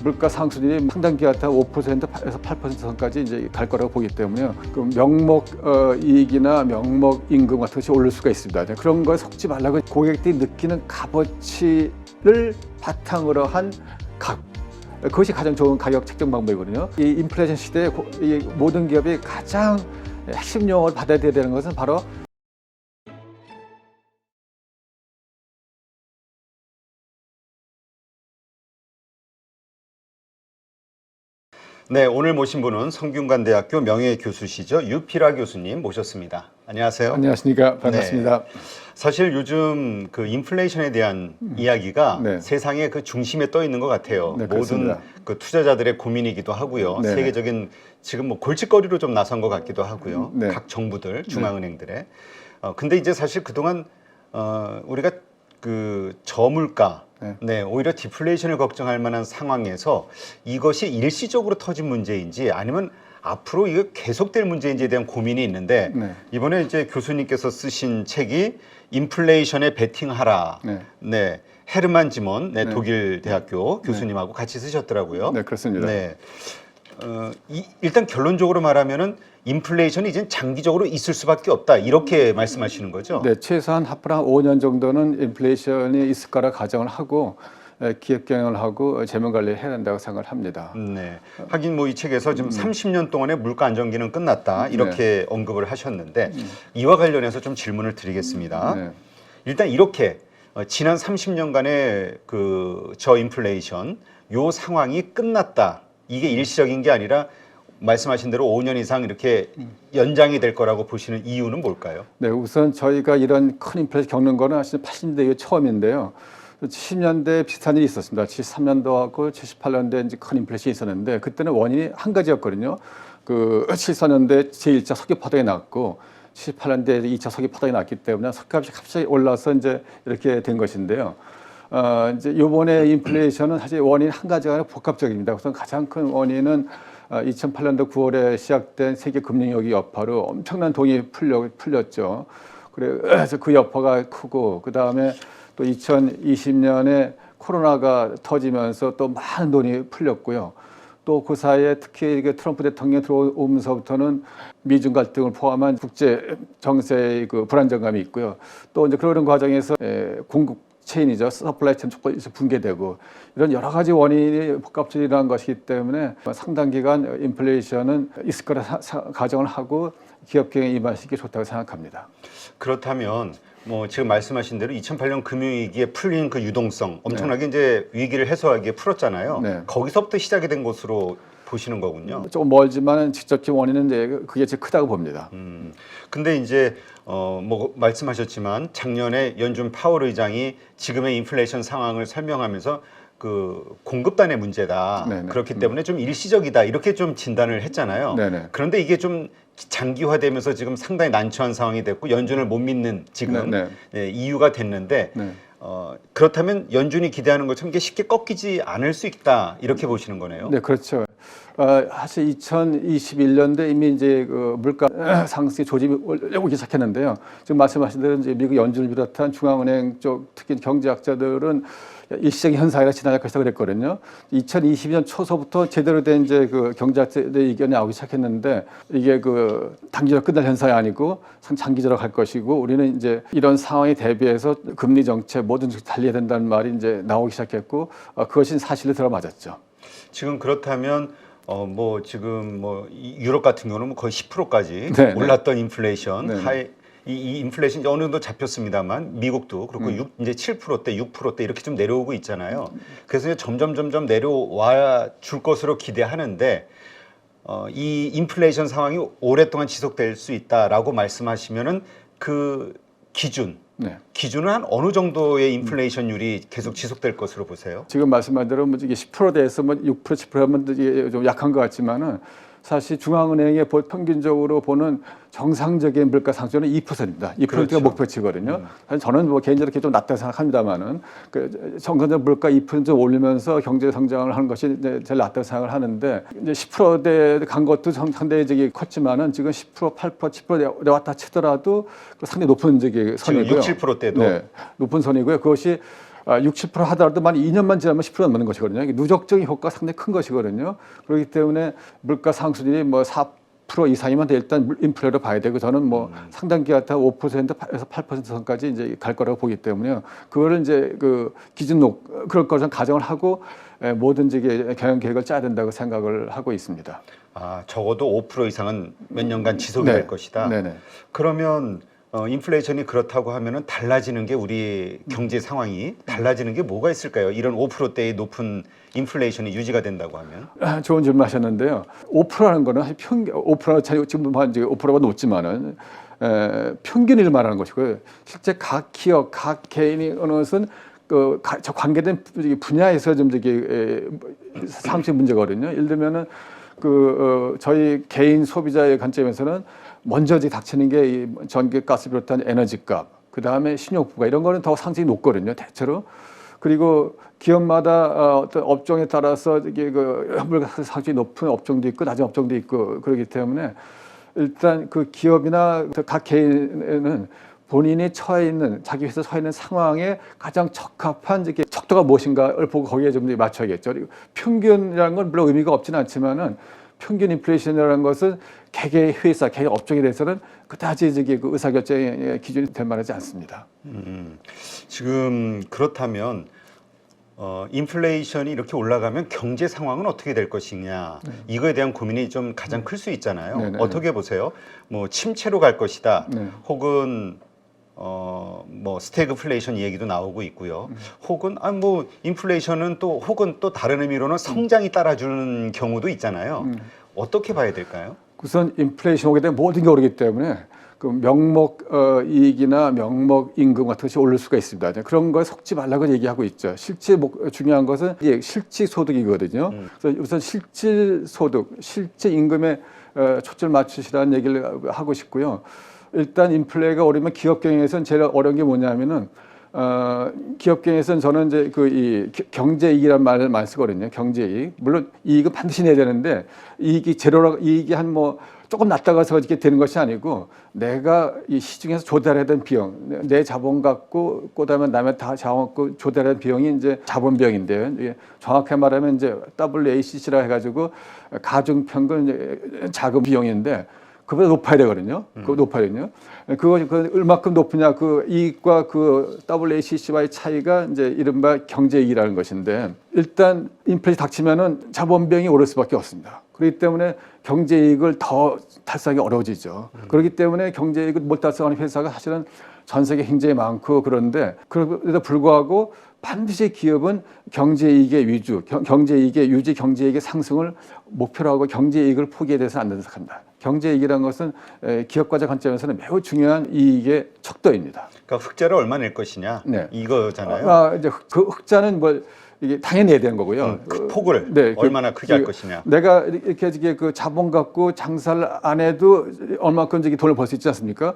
물가 상승률이 상당 기간 5%에서 8% 선까지 이제 갈 거라고 보기 때문에 그 명목 이익이나 명목 임금 같은 것이 오를 수가 있습니다. 그런 거에 속지 말라고 고객들이 느끼는 값어치를 바탕으로 한 그것이 가장 좋은 가격 책정 방법이거든요. 이 인플레이션 시대에 이 모든 기업이 가장 핵심 용어를 받아들여야 되는 것은 바로 네, 오늘 모신 분은 성균관대학교 명예교수시죠. 유필아 교수님 모셨습니다. 안녕하세요. 안녕하십니까. 반갑습니다. 네, 사실 요즘 그 인플레이션에 대한 이야기가 네. 세상의 그 중심에 떠 있는 것 같아요. 네, 모든 그렇습니다. 그 투자자들의 고민이기도 하고요. 네. 세계적인 지금 뭐 골칫거리로 좀 나선 것 같기도 하고요. 네. 각 정부들, 중앙은행들의. 근데 이제 사실 그동안 우리가 그 저물가 네, 오히려 디플레이션을 걱정할 만한 상황에서 이것이 일시적으로 터진 문제인지 아니면 앞으로 이거 계속될 문제인지에 대한 고민이 있는데 네. 이번에 이제 교수님께서 쓰신 책이 인플레이션에 베팅하라. 네. 네. 헤르만 지몬 네. 독일 대학교 교수님하고 같이 쓰셨더라고요. 네, 그렇습니다. 네. 일단 결론적으로 말하면은 인플레이션이 이제 장기적으로 있을 수밖에 없다 이렇게 말씀하시는 거죠? 네, 최소한 앞으로 한 5년 정도는 인플레이션이 있을 거라 가정을 하고 기업 경영을 하고 재무 관리를 해야 된다고 생각을 합니다. 네. 하긴 뭐 이 책에서 지금 30년 동안의 물가 안정기는 끝났다 이렇게 언급을 하셨는데 이와 관련해서 좀 질문을 드리겠습니다. 네. 일단 이렇게 지난 30년간의 그 저인플레이션 요 상황이 끝났다. 이게 일시적인 게 아니라 말씀하신 대로 5년 이상 이렇게 연장이 될 거라고 보시는 이유는 뭘까요? 네, 우선 저희가 이런 큰 인플레이션 겪는 거는 사실 80년대 이후 처음인데요. 70년대에 비슷한 일이 있었습니다. 73년도하고 78년도에 이제 큰 인플레이션이 있었는데 그때는 원인이 한 가지였거든요. 그 74년도에 제1차 석유 파동이 났고 78년도에 2차 석유 파동이 났기 때문에 석유값이 갑자기 올라서 이제 이렇게 된 것인데요. 이제 이번에 인플레이션은 사실 원인 한 가지가 아니라 복합적입니다. 우선 가장 큰 원인은 2008년도 9월에 시작된 세계 금융위기 여파로 엄청난 돈이 풀렸죠. 그래서 그 여파가 크고 그 다음에 또 2020년에 코로나가 터지면서 또 많은 돈이 풀렸고요. 또 그 사이에 특히 트럼프 대통령이 들어오면서부터는 미중 갈등을 포함한 국제 정세의 그 불안정감이 있고요. 또 이제 그런 과정에서 공급 체인이죠. 서플라이 체인 조건이 붕괴되고 이런 여러 가지 원인이 복합적으로 일어난 것이기 때문에 상당 기간 인플레이션은 있을 거라 가정을 하고 기업 경영에 임하시는 게 좋다고 생각합니다. 그렇다면 뭐 지금 말씀하신 대로 2008년 금융위기에 풀린 그 유동성 엄청나게 이제 위기를 해소하기에 풀었잖아요. 네. 거기서부터 시작이 된 것으로 보시는 거군요. 조금 멀지만 직접적 원인은 이제 그게 제일 크다고 봅니다. 근데 이제 뭐 말씀하셨지만 작년에 연준 파월 의장이 지금의 인플레이션 상황을 설명하면서 그 공급단의 문제다. 네네. 그렇기 때문에 좀 일시적이다. 이렇게 좀 진단을 했잖아요. 네네. 그런데 이게 좀 장기화되면서 지금 상당히 난처한 상황이 됐고 연준을 못 믿는 지금 네네. 네, 이유가 됐는데 네. 그렇다면 연준이 기대하는 것처럼 이게 쉽게 꺾이지 않을 수 있다. 이렇게 보시는 거네요. 네, 그렇죠. 사실 2021년도에 이미 이제 그 물가 상승의 조짐이 오기 시작했는데요. 지금 말씀하신 대로 이제 미국 연준을 비롯한 중앙은행 쪽 특히 경제학자들은 일시적인 현상이라 지나갈 것이다 그랬거든요. 2022년 초서부터 제대로 된 이제 그 경제학자들의 의견이 나오기 시작했는데 이게 그 단기적으로 끝날 현상이 아니고 장기적으로 갈 것이고 우리는 이제 이런 상황에 대비해서 금리 정책 모든 정책 달려야 된다는 말이 이제 나오기 시작했고 그것이 사실로 들어맞았죠. 지금 그렇다면 뭐 지금 뭐 유럽 같은 경우는 뭐 거의 10%까지 네, 올랐던 인플레이션 네. 이 인플레이션이 어느 정도 잡혔습니다만 미국도 그렇고 이제 7%대, 6%대 이렇게 좀 내려오고 있잖아요. 그래서 이제 점점 내려와 줄 것으로 기대하는데 이 인플레이션 상황이 오랫동안 지속될 수 있다라고 말씀하시면은 그 기준은 한 어느 정도의 인플레이션율이 계속 지속될 것으로 보세요? 지금 말씀한 대로 뭐 이게 10%대에서 뭐 6%, 7%하면 이게 좀 약한 것 같지만은 사실 중앙은행의 평균적으로 보는 정상적인 물가 상승률은 2%입니다. 2%가 그렇죠. 목표치거든요. 사실 저는 뭐 개인적으로 좀 낮다고 생각합니다만은 그 정상적 물가 2% 올리면서 경제 성장을 하는 것이 이제 제일 낫다고 생각을 하는데 이제 10%대 간 것도 상당히 저기 컸지만은 지금 10%, 8%, 10% 왔다 치더라도 상당히 높은 저기 선이고요. 지금 6, 7%대도 네, 높은 선이고요. 그것이 6, 7% 하더라도 만 2년만 지나면 10% 넘는 것이거든요. 이게 누적적인 효과가 상당히 큰 것이거든요. 그렇기 때문에 물가 상승률이 뭐 4% 이상이면 일단 인플레로 봐야 되고 저는 뭐 상당 기간 다 5%에서 8% 선까지 이제 갈 거라고 보기 때문에요. 그거를 이제 그 기준 그럴 거를 가정을 하고 뭐든지 경영 계획을 짜야 된다고 생각을 하고 있습니다. 아, 적어도 5% 이상은 몇 년간 지속이 네. 될 것이다. 네네. 그러면 인플레이션이 그렇다고 하면은 달라지는 게 우리 경제 상황이 달라지는 게 뭐가 있을까요? 이런 5%대의 높은 인플레이션이 유지가 된다고 하면. 좋은 질문하셨는데요. 5%라는 거는 5%가 지금 이제 5%가 높지만은 평균을 말하는 것이고요. 실제 각 기업, 각 개인이 어느 것은 저 관계된 분야에서 좀 상식 문제거든요. 예를 들면은 저희 개인 소비자의 관점에서는 먼저 닥치는 게 이 전기가스 비롯한 에너지값, 그 다음에 신용부가 이런 거는 더 상승이 높거든요, 대체로. 그리고 기업마다 어떤 업종에 따라서 이게 물가스 상승이 높은 업종도 있고 낮은 업종도 있고 그렇기 때문에 일단 그 기업이나 각 개인은 본인이 처해 있는 자기 회사 처해 있는 상황에 가장 적합한 이게 척도가 무엇인가를 보고 거기에 좀 맞춰야겠죠. 그리고 평균이라는 건 물론 의미가 없지는 않지만은 평균 인플레이션이라는 것은 개개 회사, 개개 업종에 대해서는 그다지 그 의사결정의 기준이 될 만하지 않습니다. 지금 그렇다면 인플레이션이 이렇게 올라가면 경제 상황은 어떻게 될 것이냐 이거에 대한 고민이 좀 가장 클 수 있잖아요. 네네. 어떻게 보세요? 뭐 침체로 갈 것이다. 네. 혹은 뭐 스태그플레이션 얘기도 나오고 있고요. 혹은 뭐 인플레이션은 또 혹은 또 다른 의미로는 성장이 따라주는 경우도 있잖아요. 어떻게 봐야 될까요? 우선 인플레이션 오게 되면 모든 게 오르기 때문에 그 명목 이익이나 명목 임금 같은 것이 오를 수가 있습니다. 그런 거에 속지 말라고 얘기하고 있죠. 실제 중요한 것은 실질 소득이거든요. 그래서 우선 실질 소득, 실질 임금에 초점을 맞추시라는 얘기를 하고 싶고요. 일단 인플레가 오르면 기업 경영에서는 제일 어려운 게 뭐냐면은 기업 경영에서는 저는 이제 이 경제 이익이라는 말을 많이 쓰거든요. 경제 이익. 물론 이익은 반드시 내야 되는데 이익이 제로라 이익이 한 뭐 조금 낮다가서 이렇게 되는 것이 아니고 내가 이 시중에서 조달해야 되는 비용, 내 자본 갖고 그다음에 남의 다 자본 갖고 조달해야 되는 비용이 이제 자본 비용인데요. 이게 정확히 말하면 이제 WACC라 해가지고 가중평균 자금 비용인데. 그보다 높아야 되거든요. 그거 높아야 되거든요. 그것이 얼마큼 높으냐, 그 이익과 그 WACC와의 차이가 이제 이른바 경제이익이라는 것인데 일단 인플레이션이 닥치면은 자본 비용이 오를 수밖에 없습니다. 그렇기 때문에 경제이익을 더 달성하기 어려워지죠. 그렇기 때문에 경제이익을 못 달성하는 회사가 사실은 전 세계 굉장히 많고 그런데 그럼에도 불구하고 반드시 기업은 경제이익의 위주, 경제이익의 유지, 경제이익의 상승을 목표로 하고 경제이익을 포기해야 돼서는 안 된다고 생각합니다. 경제이익이라는 것은 기업가적 관점에서는 매우 중요한 이익의 척도입니다. 그러니까 흑자를 얼마 낼 것이냐 이거잖아요. 이제 그 흑자는 이게 당연히 내야 되는 거고요. 그 폭을 얼마나 크게 할 것이냐. 내가 이렇게 그 자본 갖고 장사를 안 해도 얼마큼 돈을 벌 수 있지 않습니까?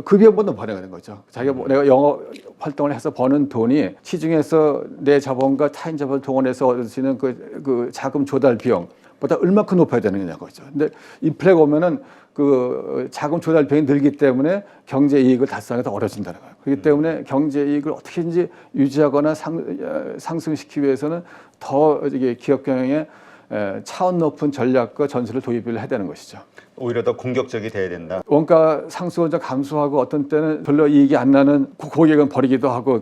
그 비용보다 높아야 되는 거죠. 자기가 내가 영업 활동을 해서 버는 돈이 시중에서 내 자본과 타인 자본을 동원해서 얻을 수 있는 그 자금 조달 비용보다 얼마큼 높아야 되는 거죠. 근데 인플레가 오면은 그 자금 조달 비용이 늘기 때문에 경제 이익을 달성하기 더 어려워진다는 거예요. 그렇기 때문에 경제 이익을 어떻게든지 유지하거나 상승시키기 위해서는 더 이게 기업 경영에 차원 높은 전략과 전술을 도입을 해야 되는 것이죠. 오히려 더 공격적이 돼야 된다. 원가 상승을 좀 감수하고 어떤 때는 별로 이익이 안 나는 고객은 버리기도 하고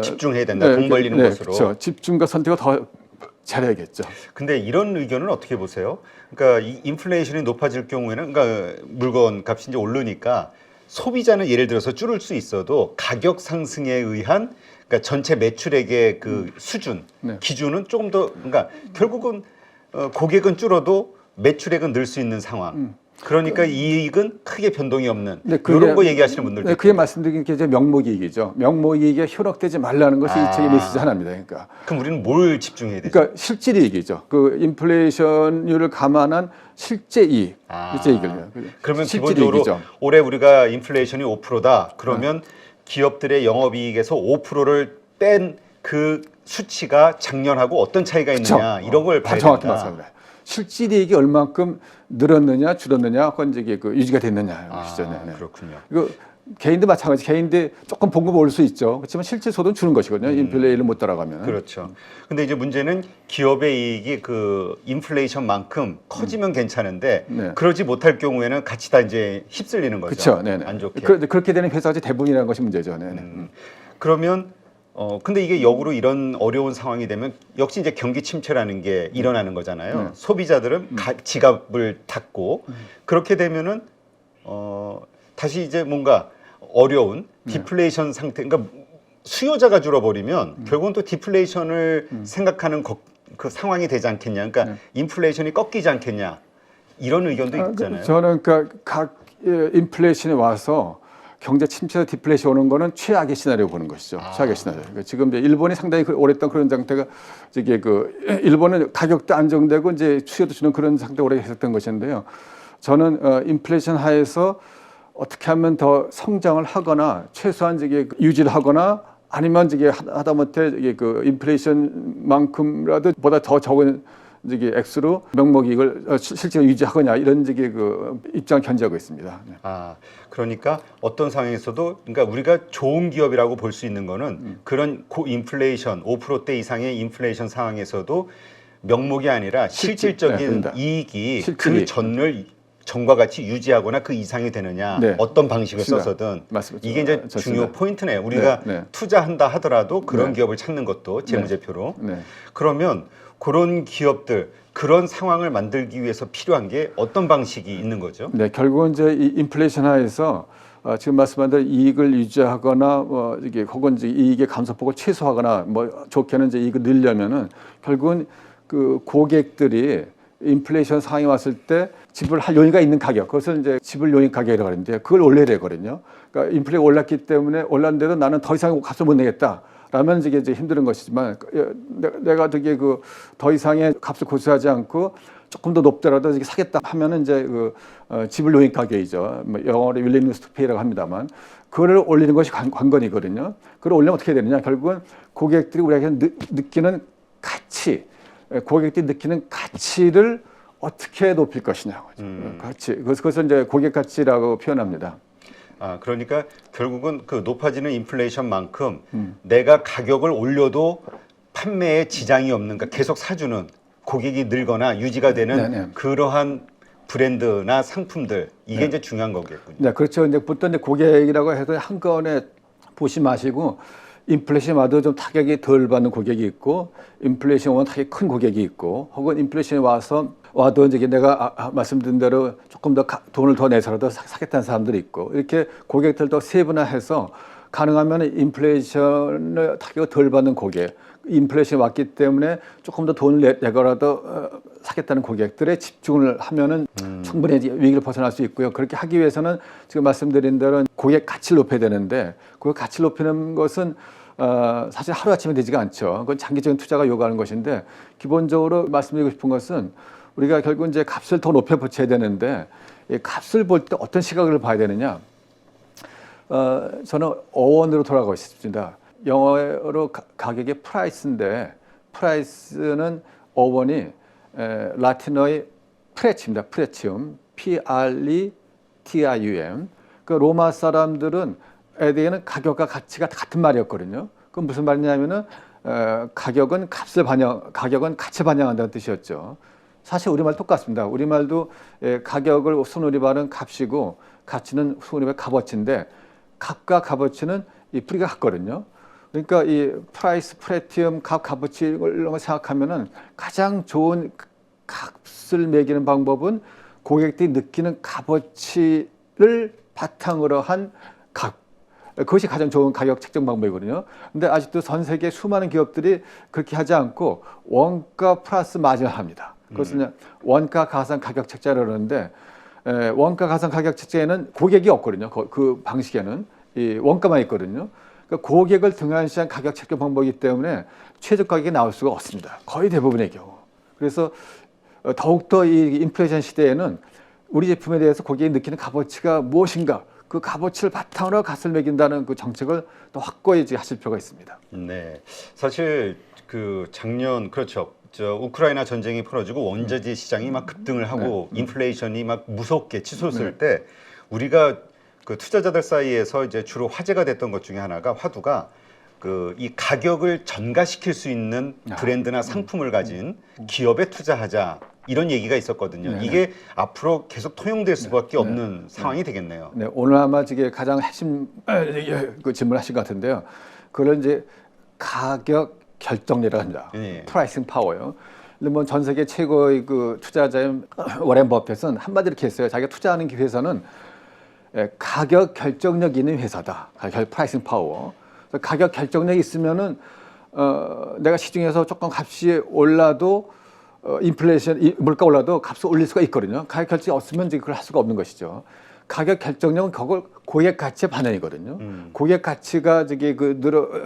집중해야 된다. 돈 벌리는 것으로. 그렇죠. 집중과 선택을 더 잘해야겠죠. 근데 이런 의견은 어떻게 보세요? 그러니까 이 인플레이션이 높아질 경우에는 그러니까 물건 값이 이제 오르니까 소비자는 예를 들어서 줄을 수 있어도 가격 상승에 의한 그러니까 전체 매출액의 그 수준 기준은 조금 더 그러니까 결국은 고객은 줄어도 매출액은 늘 수 있는 상황. 그러니까 이익은 크게 변동이 없는 그런 거 얘기하시는 분들도 그게 말씀드린 게 이제 명목이익이죠. 명목이익에 현혹되지 말라는 것이 이 책의 메시지 하나입니다. 그러니까 그럼 우리는 뭘 집중해야 되죠? 그러니까 실질이익이죠. 그 인플레이션율을 감안한 실제이익, 실제이익을. 그러면 기본적으로 올해 우리가 인플레이션이 5%다. 그러면 기업들의 영업이익에서 5%를 뺀 그 수치가 작년하고 어떤 차이가 있느냐 이런 걸 봐야 된다. 정확히 맞습니다. 실질이익이 얼만큼 늘었느냐 줄었느냐 그건 이제 그 유지가 됐느냐 것이죠. 그렇군요. 이거 개인도 마찬가지. 개인도 조금 봉급 올 수 있죠. 그렇지만 실제 소득은 주는 것이거든요. 인플레이를 못 따라가면. 그렇죠. 근데 이제 문제는 기업의 이익이 그 인플레이션만큼 커지면 괜찮은데 네. 그러지 못할 경우에는 같이 다 이제 휩쓸리는 거죠. 그렇죠. 네네. 안 좋게. 그렇게 되는 회사가 대부분이라는 것이 문제죠. 네네. 그러면 근데 이게 역으로 이런 어려운 상황이 되면 역시 이제 경기 침체라는 게 일어나는 거잖아요. 네. 소비자들은 지갑을 닫고 그렇게 되면은 다시 이제 뭔가 어려운 디플레이션 상태, 그러니까 수요자가 줄어버리면 결국은 또 디플레이션을 생각하는 그 상황이 되지 않겠냐. 그러니까 인플레이션이 꺾이지 않겠냐. 이런 의견도 있잖아요. 저는 그러니까 각 인플레이션이 와서 경제 침체에서 디플레이션 오는 거는 최악의 시나리오 보는 것이죠. 최악의 시나리오. 그러니까 지금 이제 일본이 상당히 오랫동안 그런 상태가 이게 일본은 가격도 안정되고 이제 수요도 주는 그런 상태가 오래 계속된 것인데요. 저는 인플레이션 하에서 어떻게 하면 더 성장을 하거나 최소한 이게 유지를 하거나 아니면 이게 하다못해 이게 인플레이션만큼이라도 보다 더 적은 이게 액수로 명목이익을 실제로 유지하거나 이런 이게 입장을 견지하고 있습니다. 네. 그러니까 어떤 상황에서도 그러니까 우리가 좋은 기업이라고 볼 수 있는 거는 그런 고인플레이션 5%대 이상의 인플레이션 상황에서도 명목이 아니라 실질적인 네, 이익이 실질이. 그 전과 같이 유지하거나 그 이상이 되느냐. 네. 어떤 방식을 맞습니다. 써서든 맞습니다. 이게 이제 좋습니다. 중요 포인트네요. 우리가 네. 투자한다 하더라도 그런 네. 기업을 찾는 것도 재무제표로. 네. 그러면 그런 기업들 그런 상황을 만들기 위해서 필요한 게 어떤 방식이 있는 거죠? 네, 결국은 이제 이 인플레이션 하에서 지금 말씀한 대로 이익을 유지하거나 이게 혹은 이제 이익의 감소폭을 최소화하거나 좋게는 이제 이익을 늘려면은 결국은 그 고객들이 인플레이션 상황이 왔을 때 지불할 요인가 있는 가격, 그것을 이제 지불 요인 가격이라고 하는데 그걸 올려야 되거든요. 그러니까 인플레이가 올랐기 때문에 올랐는데도 나는 더 이상 값을 못 내겠다. 라면 이게 이제 힘든 것이지만 내가 되게 더 이상의 값을 고수하지 않고 조금 더 높더라도 이게 사겠다 하면은 이제 지불 요인 가격이죠. 영어로 willingness to pay라고 합니다만 그거를 올리는 것이 관건이거든요. 그걸 올리면 어떻게 되느냐? 결국은 고객들이 우리에게 느끼는 가치, 고객들이 느끼는 가치를 어떻게 높일 것이냐. 가치. 그것을 이제 고객 가치라고 표현합니다. 그러니까 결국은 그 높아지는 인플레이션만큼 내가 가격을 올려도 판매에 지장이 없는, 그러니까 계속 사주는 고객이 늘거나 유지가 되는 네네. 그러한 브랜드나 상품들 이게 네. 이제 중요한 거겠군요. 네, 그렇죠. 이제 보통 이제 고객이라고 해서 한꺼번에 보시 마시고 인플레이션 와도 좀 타격이 덜 받는 고객이 있고 인플레이션 오면 타격이 큰 고객이 있고 혹은 인플레이션이 와도 이제 내가 말씀드린 대로 조금 더 돈을 더 내서라도 사겠다는 사람들이 있고 이렇게 고객들도 세분화해서 가능하면 인플레이션을 타격을 덜 받는 고객, 인플레이션이 왔기 때문에 조금 더 돈을 내거라도 사겠다는 고객들의 집중을 하면은 충분히 위기를 벗어날 수 있고요. 그렇게 하기 위해서는 지금 말씀드린 대로 고객 가치를 높여야 되는데 그 가치를 높이는 것은 사실 하루아침에 되지가 않죠. 그건 장기적인 투자가 요구하는 것인데 기본적으로 말씀드리고 싶은 것은 우리가 결국 이제 값을 더 높여 붙여야 되는데 이 값을 볼 때 어떤 시각을 봐야 되느냐? 저는 어원으로 돌아가고 싶습니다. 영어로 가격이 프라이스인데 프라이스는 어원이 라틴어의 프레치입니다. 프레치움, P-R-E-T-I-U-M. 그 로마 사람들은 에게는 가격과 가치가 같은 말이었거든요. 그건 무슨 말이냐면은 가격은 가치 반영한다는 뜻이었죠. 사실 우리말 똑같습니다. 우리말도 가격을 순우리말은 값이고 가치는 순우리말 값어치인데 값과 값어치는 이 뿌리가 같거든요. 그러니까 이 프라이스, 프레티엄, 값어치 이런 걸 생각하면은 가장 좋은 값을 매기는 방법은 고객들이 느끼는 값어치를 바탕으로 한 값. 그것이 가장 좋은 가격 책정 방법이거든요. 근데 아직도 전 세계 수많은 기업들이 그렇게 하지 않고 원가 플러스 마진을 합니다. 그것은 원가 가상 가격 책자를 그러는데 원가 가상 가격 책자에는 고객이 없거든요. 그 방식에는 이 원가만 있거든요. 그러니까 고객을 등한시한 가격 책정 방법이기 때문에 최저 가격이 나올 수가 없습니다. 거의 대부분의 경우. 그래서 더욱더 이 인플레이션 시대에는 우리 제품에 대해서 고객이 느끼는 값어치가 무엇인가, 그 값어치를 바탕으로 값을 매긴다는 그 정책을 더 확고히 하실 필요가 있습니다. 네, 사실 그 작년 그렇죠. 우크라이나 전쟁이 벌어지고 원자재 시장이 막 급등을 하고 인플레이션이 막 무섭게 치솟을 때 우리가 그 투자자들 사이에서 이제 주로 화제가 됐던 것 중에 하나가 화두가 그 이 가격을 전가시킬 수 있는 브랜드나 상품을 가진 기업에 투자하자 이런 얘기가 있었거든요. 네네. 이게 앞으로 계속 통용될 수밖에 없는 상황이 되겠네요. 네, 오늘 아마 이게 가장 핵심 그 질문하신 것 같은데요. 그걸 이제 가격 결정력이라고 합니다. 네. 프라이싱 파워요. 근데 뭐 전 세계 최고의 그 투자자인 워렌 버핏은 한마디로 이렇게 했어요. 자기가 투자하는 회사는 가격 결정력 있는 회사다. 프라이싱 파워. 그래서 가격 결정력이 있으면은 내가 시중에서 조금 값이 올라도 인플레이션 물가 올라도 값을 올릴 수가 있거든요. 가격 결정이 없으면 이제 그걸 할 수가 없는 것이죠. 가격 결정력은 그걸 고객 가치의 반영이거든요. 고객 가치가 저기 그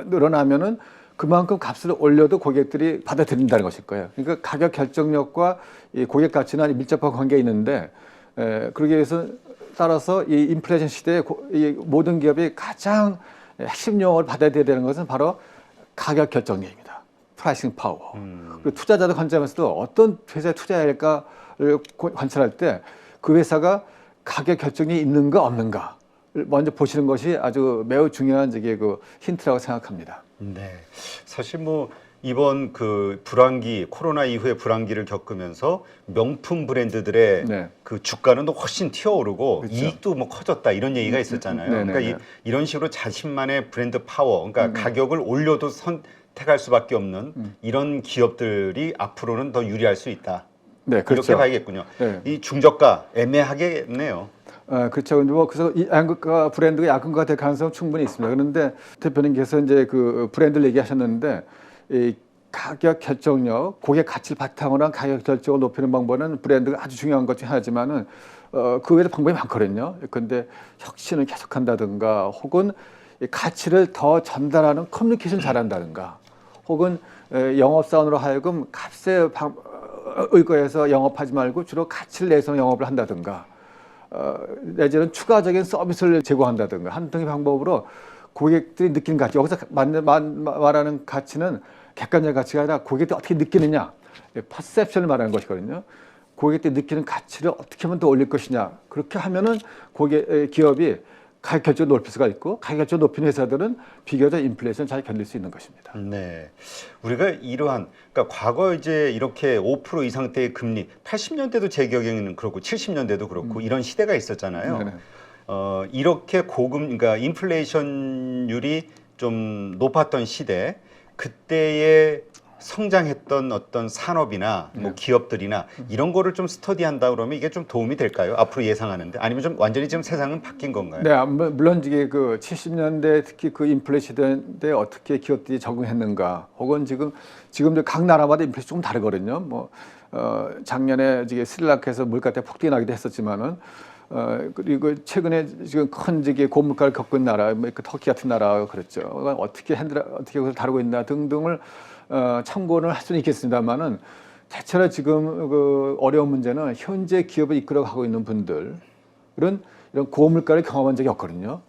늘어나면은 그만큼 값을 올려도 고객들이 받아들인다는 것일 거예요. 그러니까 가격 결정력과 이 고객 가치는 밀접한 관계가 있는데 그러기 위해서 따라서 이 인플레이션 시대에 이 모든 기업이 가장 핵심 용어를 받아들여야 되는 것은 바로 가격 결정력입니다. 프라이싱 파워. 그리고 투자자들 관점에서도 어떤 회사에 투자해야 할까를 관찰할 때 그 회사가 가격 결정이 있는가 없는가를 먼저 보시는 것이 아주 매우 중요한 그 힌트라고 생각합니다. 네, 사실 뭐 이번 그 불황기 코로나 이후의 불황기를 겪으면서 명품 브랜드들의 네. 그 주가는 또 훨씬 튀어오르고 그렇죠. 이익도 뭐 커졌다 이런 얘기가 있었잖아요. 네네네. 그러니까 이런 식으로 자신만의 브랜드 파워, 그러니까 가격을 올려도 선택할 수밖에 없는 이런 기업들이 앞으로는 더 유리할 수 있다. 네, 그렇죠. 이렇게 봐야겠군요. 네. 이 중저가 애매하겠네요. 그렇죠. 뭐 그래서 이 양극화 브랜드가 양극화가 될 가능성은 충분히 있습니다. 그런데 대표님께서 이제 그 브랜드를 얘기하셨는데 이 가격 결정력, 고객 가치를 바탕으로 한 가격 결정을 높이는 방법은 브랜드가 아주 중요한 것 중 하나지만은 그 외에도 방법이 많거든요. 그런데 혁신을 계속한다든가 혹은 이 가치를 더 전달하는 커뮤니케이션 잘한다든가 혹은 영업사원으로 하여금 값에 의거해서 영업하지 말고 주로 가치를 내서 영업을 한다든가 내지는 추가적인 서비스를 제공한다든가 하는 등의 방법으로 고객들이 느끼는 가치, 여기서 말하는 가치는 객관적 가치가 아니라 고객들이 어떻게 느끼느냐, 퍼셉션을 말하는 것이거든요. 고객들이 느끼는 가치를 어떻게 하면 더 올릴 것이냐. 그렇게 하면은 기업이 가격 결정을 높일 수가 있고 가격 결정을 높이는 회사들은 비교적 인플레이션을 잘 견딜 수 있는 것입니다. 네, 우리가 이러한 그러니까 과거 이제 이렇게 5% 이상대의 금리, 80년대도 제 기억에는 그렇고 70년대도 그렇고 이런 시대가 있었잖아요. 네네. 이렇게 그러니까 인플레이션율이 좀 높았던 시대, 그때의 성장했던 어떤 산업이나 뭐 기업들이나 이런 거를 좀 스터디한다 그러면 이게 좀 도움이 될까요? 앞으로 예상하는데 아니면 좀 완전히 지금 세상은 바뀐 건가요? 네, 물론 이게 그 70년대 특히 그 인플레이션 시대에 어떻게 기업들이 적응했는가, 혹은 지금도 각 나라마다 인플레이션 조금 다르거든요. 뭐 작년에 이게 스리랑카에서 물가대 폭등이 나기도 했었지만은 그리고 최근에 지금 큰 고물가를 겪고 있는 나라, 뭐 터키 같은 나라 그렇죠. 어떻게 그걸 다루고 있나 등등을 참고를 할 수는 있겠습니다만은 대체로 지금 그 어려운 문제는 현재 기업을 이끌어가고 있는 분들은 이런 고물가를 경험한 적이 없거든요.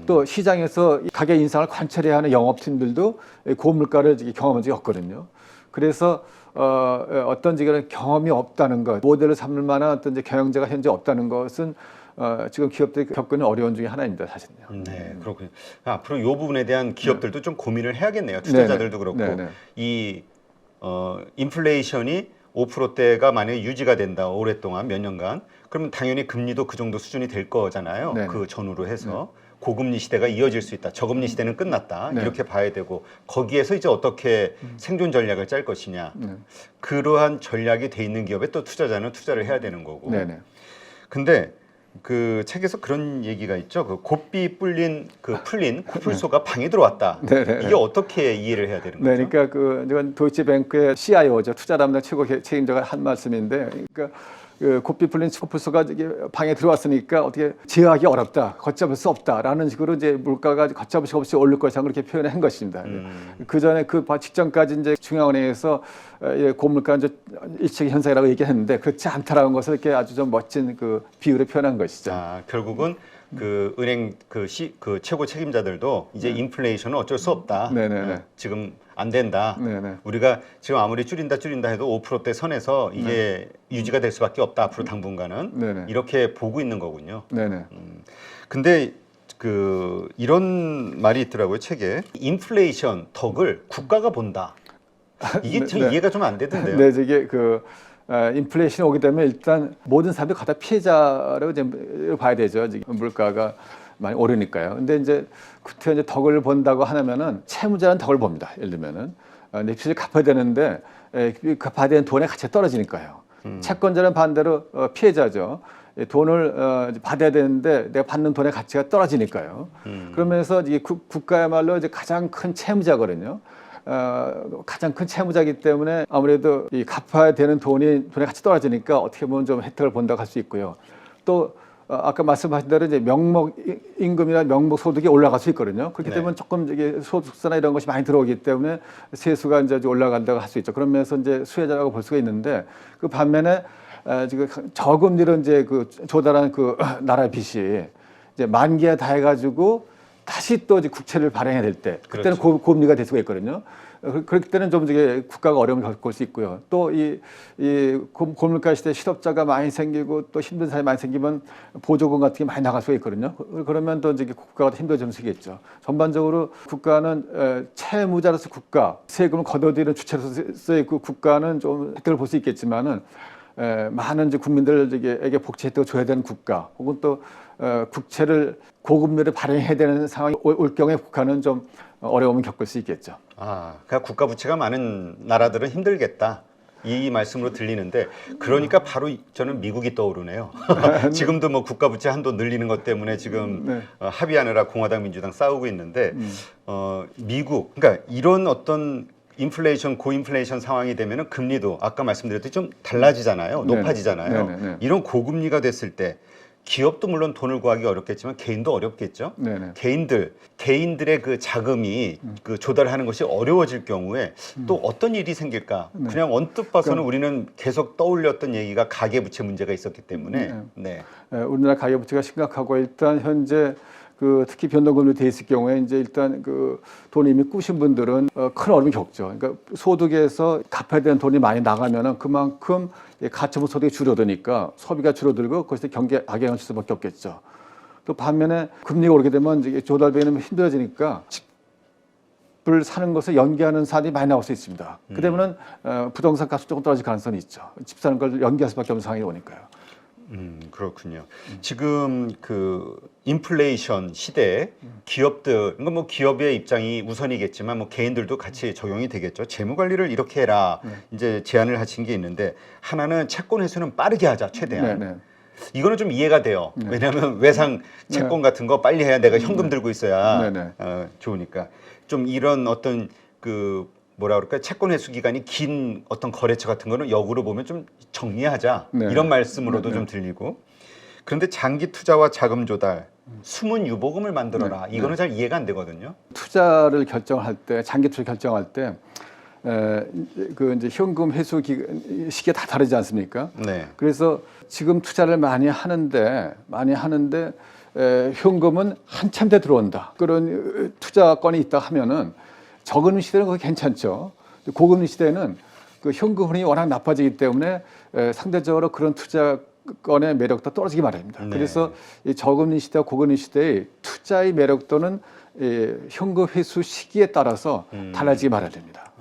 또 시장에서 가격 인상을 관찰해야 하는 영업팀들도 고물가를 경험한 적이 없거든요. 그래서 어떤 경험이 없다는 것, 모델을 삼을 만한 어떤 경영자가 현재 없다는 것은 지금 기업들이 겪는 어려운 중에 하나입니다, 사실은요. 네, 그렇군요. 앞으로 이 부분에 대한 기업들도 좀 고민을 해야겠네요. 투자자들도 그렇고 네네. 이 인플레이션이 5%대가 만약에 유지가 된다 오랫동안 몇 년간, 그러면 당연히 금리도 그 정도 수준이 될 거잖아요. 네네. 그 전후로 해서 고금리 시대가 이어질 수 있다. 저금리 시대는 끝났다. 네. 이렇게 봐야 되고 거기에서 이제 어떻게 생존 전략을 짤 것이냐. 그러한 전략이 돼 있는 기업에 또 투자자는 투자를 해야 되는 거고. 네네. 근데 그 책에서 그런 얘기가 있죠. 그 곱비 풀린 코뿔소가 방에 들어왔다. 네네. 이게 어떻게 이해를 해야 되는 거죠? 네, 그러니까 이건 도이치뱅크의 CIO죠. 투자 담당 최고 책임자가 한 말씀인데, 그러니까 그 곱비 풀린 코뿔소가 방에 들어왔으니까 어떻게 제어하기 어렵다, 걷잡을 수 없다라는 식으로 이제 물가가 걷잡을 수 없이 오를 것이다 그렇게 표현을 한 것입니다. 그 전에 그 직전까지 이제 중앙은행에서 고물가는 이제 일시적 현상이라고 얘기했는데 그렇지 않다라는 것을 이렇게 아주 좀 멋진 그 비유로 표현한 것이죠. 결국은 그 은행 그 최고 책임자들도 이제 인플레이션은 어쩔 수 없다. 네네네. 지금 안 된다. 네네. 우리가 지금 아무리 줄인다 해도 5%대 선에서 이게 유지가 될 수밖에 없다. 앞으로 당분간은 네네. 이렇게 보고 있는 거군요. 네네. 근데 이런 말이 있더라고요, 책에. 인플레이션 덕을 국가가 본다. 이게 참 네. 이해가 좀 안 되던데요. 네, 저게 인플레이션이 오게 되면 일단 모든 사람들이 갖다 피해자라고 이제 봐야 되죠. 지금 물가가 많이 오르니까요. 근데 이제 그때 이제 덕을 본다고 하면은 채무자는 덕을 봅니다. 예를 들면은 내 빚을 갚아야 되는데 갚아야 되는 돈의 가치가 떨어지니까요. 채권자는 반대로 피해자죠. 돈을 받아야 되는데 내가 받는 돈의 가치가 떨어지니까요. 그러면서 이 국가야말로 이제 가장 큰 채무자거든요. 가장 큰 채무자이기 때문에 아무래도 이 갚아야 되는 돈의 가치 떨어지니까 어떻게 보면 좀 혜택을 본다고 할 수 있고요. 또 아까 말씀하신 대로 이제 명목 임금이나 명목 소득이 올라갈 수 있거든요. 그렇기 네. 때문에 조금 이게 소득세나 이런 것이 많이 들어오기 때문에 세수가 이제 올라간다고 할 수 있죠. 그러면서 이제 수혜자라고 볼 수가 있는데 그 반면에 지금 저금리로 이제 조달한 나라 빚이 이제 만기가 다 해가지고 다시 또 이제 국채를 발행해야 될 때 그때는 그렇죠. 고금리가 될 수가 있거든요. 그렇기 때는 좀 이게 국가가 어려움을 겪을 수 있고요. 또 이 고물가 시대 실업자가 많이 생기고 또 힘든 사람이 많이 생기면 보조금 같은 게 많이 나갈 수가 있거든요. 그러면 또 이제 국가가 힘들어지면 쓰겠죠. 전반적으로 국가는 채무자로서 국가 세금을 걷어들이는 주체로서 있고 국가는 좀 혜택을 볼 수 있겠지만은 많은 이제 국민들에게 복지 혜택을 줘야 되는 국가 혹은 또 국채를 고금리를 발행해야 되는 상황이 올 경우에 국가는 좀 어려움을 겪을 수 있겠죠. 그러니까 국가 부채가 많은 나라들은 힘들겠다. 이 말씀으로 들리는데 그러니까 바로 저는 미국이 떠오르네요. 지금도 뭐 국가 부채 한도 늘리는 것 때문에 지금 네. 합의하느라 공화당 민주당 싸우고 있는데 미국 그러니까 이런 어떤 인플레이션 고인플레이션 상황이 되면은 금리도 아까 말씀드렸듯이 좀 달라지잖아요. 네. 높아지잖아요. 네. 이런 고금리가 됐을 때 기업도 물론 돈을 구하기 어렵겠지만 개인도 어렵겠죠. 네네. 개인들의 그 자금이 그 조달하는 것이 어려워질 경우에 또 어떤 일이 생길까? 그냥 언뜻 봐서는 우리는 계속 떠올렸던 얘기가 가계부채 문제가 있었기 때문에 우리나라 가계부채가 심각하고 일단 현재 특히 변동금리 돼 있을 경우에 이제 일단 돈을 이미 꾸신 분들은 큰 어려움을 겪죠. 그러니까 소득에서 갚아야 되는 돈이 많이 나가면은 그만큼 가처분 소득이 줄어드니까 소비가 줄어들고 거기서 악영향을 줄 수밖에 없겠죠. 또 반면에 금리가 오르게 되면 이제 조달비는 힘들어지니까 집을 사는 것을 연기하는 사람이 많이 나올 수 있습니다. 그러면은 부동산 값이 조금 떨어질 가능성이 있죠. 집 사는 걸 연기할 수밖에 없는 상황이 오니까요. 그렇군요. 지금 인플레이션 시대에 기업들, 그러니까 뭐 기업의 입장이 우선이겠지만 뭐 개인들도 같이 적용이 되겠죠. 재무 관리를 이렇게 해라. 이제 제안을 하신 게 있는데 하나는 채권 회수는 빠르게 하자 최대한. 네네. 이거는 좀 이해가 돼요. 왜냐하면 외상 채권 같은 거 빨리 해야 내가 현금 들고 있어야 좋으니까. 좀 이런 어떤 뭐라 그럴까 채권 회수 기간이 긴 어떤 거래처 같은 거는 역으로 보면 좀 정리하자 이런 말씀으로도 좀 들리고 그런데 장기 투자와 자금 조달 숨은 유보금을 만들어라 이거는 잘 이해가 안 되거든요. 투자를 결정할 때 장기 투자 결정할 때 이제 현금 회수 시기가 다 다르지 않습니까? 네. 그래서 지금 투자를 많이 하는데 현금은 한참 돼 들어온다. 그런 투자건이 있다 하면은 저금리 시대는 그게 괜찮죠. 고금리 시대는 현금 흐름이 워낙 나빠지기 때문에 상대적으로 그런 투자건의 매력도 떨어지기 마련입니다. 그래서 이 저금리 시대와 고금리 시대의 투자의 매력도는 현금 회수 시기에 따라서 달라지기 마련입니다.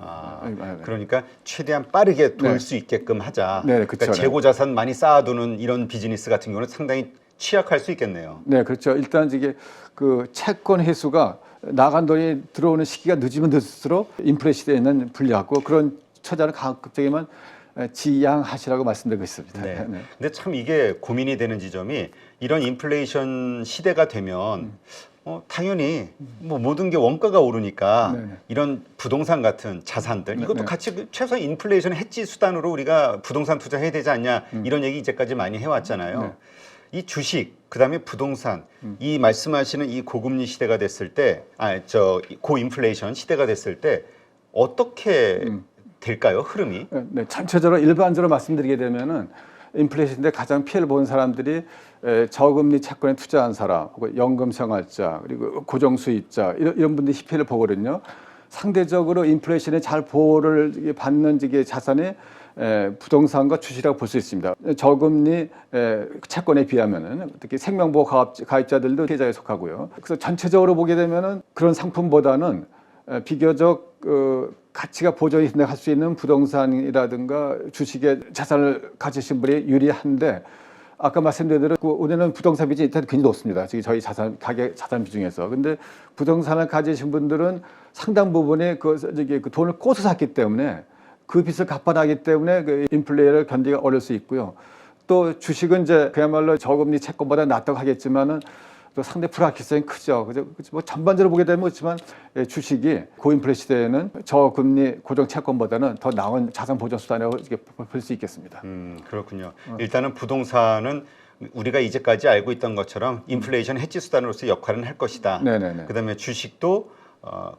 그러니까 최대한 빠르게 돌 수 있게끔 하자. 그러니까 재고 자산 많이 쌓아두는 이런 비즈니스 같은 경우는 상당히 취약할 수 있겠네요. 네, 그렇죠. 일단 이게 채권 회수가 나간 돈이 들어오는 시기가 늦으면 늦을수록 인플레 시대에는 불리하고 그런 투자를 가급적이면 지양하시라고 말씀드리고 있습니다. 네. 근데 참 이게 고민이 되는 지점이 이런 인플레이션 시대가 되면 당연히 뭐 모든 게 원가가 오르니까 이런 부동산 같은 자산들 이것도 같이 최소한 인플레이션 해지 수단으로 우리가 부동산 투자해야 되지 않냐 이런 얘기 이제까지 많이 해왔잖아요. 이 주식 그다음에 부동산 이 말씀하시는 이 고금리 시대가 됐을 때 고인플레이션 시대가 됐을 때 어떻게 될까요 흐름이? 네, 전체적으로 일반적으로 말씀드리게 되면은 인플레이션 때 가장 피해를 본 사람들이 저금리 채권에 투자한 사람, 혹은 연금 생활자, 그리고 고정수입자 이런 분들이 피해를 보거든요. 상대적으로 인플레이션에 잘 보호를 받는 자산이 부동산과 주식이라고 볼 수 있습니다. 저금리 채권에 비하면은 특히 생명보험 가입자들도 피해자에 속하고요. 그래서 전체적으로 보게 되면은 그런 상품보다는 비교적 가치가 보존이 할 수 있는 부동산이라든가 주식의 자산을 가지신 분이 유리한데 아까 말씀드린 대로 우리는 부동산 비중이 일단 굉장히 높습니다. 지금 저희 가계 자산 비중에서. 근데 부동산을 가지신 분들은 상당 부분이 그 돈을 꼬서 샀기 때문에 그 빚을 갚아나기 때문에 그 인플레를 견디기가 어려울 수 있고요. 또 주식은 이제 그야말로 저금리 채권보다 낫다고 하겠지만은 또 상대 불확실성이 크죠. 그죠? 뭐 전반적으로 보게 되면 그렇지만 주식이 고인플레 시대에는 저금리 고정 채권보다는 더 나은 자산 보존 수단이라고 볼 수 있겠습니다. 그렇군요. 일단은 부동산은 우리가 이제까지 알고 있던 것처럼 인플레이션 해지 수단으로서 역할은 할 것이다. 네네네. 그다음에 주식도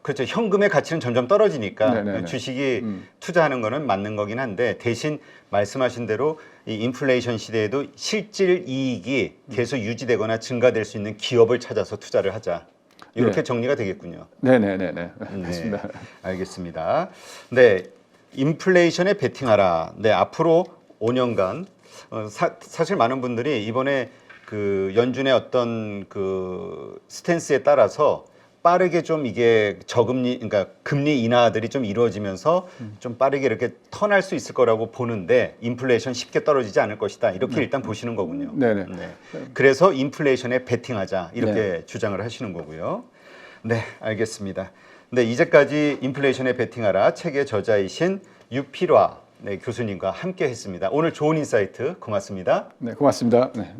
그렇죠. 현금의 가치는 점점 떨어지니까 네네네. 주식이 투자하는 거는 맞는 거긴 한데 대신 말씀하신 대로 이 인플레이션 시대에도 실질 이익이 계속 유지되거나 증가될 수 있는 기업을 찾아서 투자를 하자. 이렇게 네. 정리가 되겠군요. 네네네네. 네, 맞습니다. 알겠습니다. 네, 인플레이션에 베팅하라. 네, 앞으로 5년간 사실 많은 분들이 이번에 그 연준의 어떤 그 스탠스에 따라서 빠르게 좀 이게 저금리, 그러니까 금리 인하들이 좀 이루어지면서 좀 빠르게 이렇게 턴할 수 있을 거라고 보는데 인플레이션 쉽게 떨어지지 않을 것이다. 이렇게 일단 보시는 거군요. 네네. 네. 그래서 인플레이션에 베팅하자 이렇게 네. 주장을 하시는 거고요. 네, 알겠습니다. 네, 이제까지 인플레이션에 베팅하라 책의 저자이신 유필화 교수님과 함께 했습니다. 오늘 좋은 인사이트 고맙습니다. 네, 고맙습니다. 네.